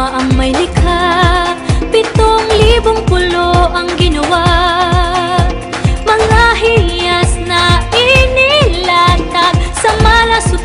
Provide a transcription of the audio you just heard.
Ama ang may likha, 7,000 pulo ang ginawa. Mga hiyas na inilatag sa malasot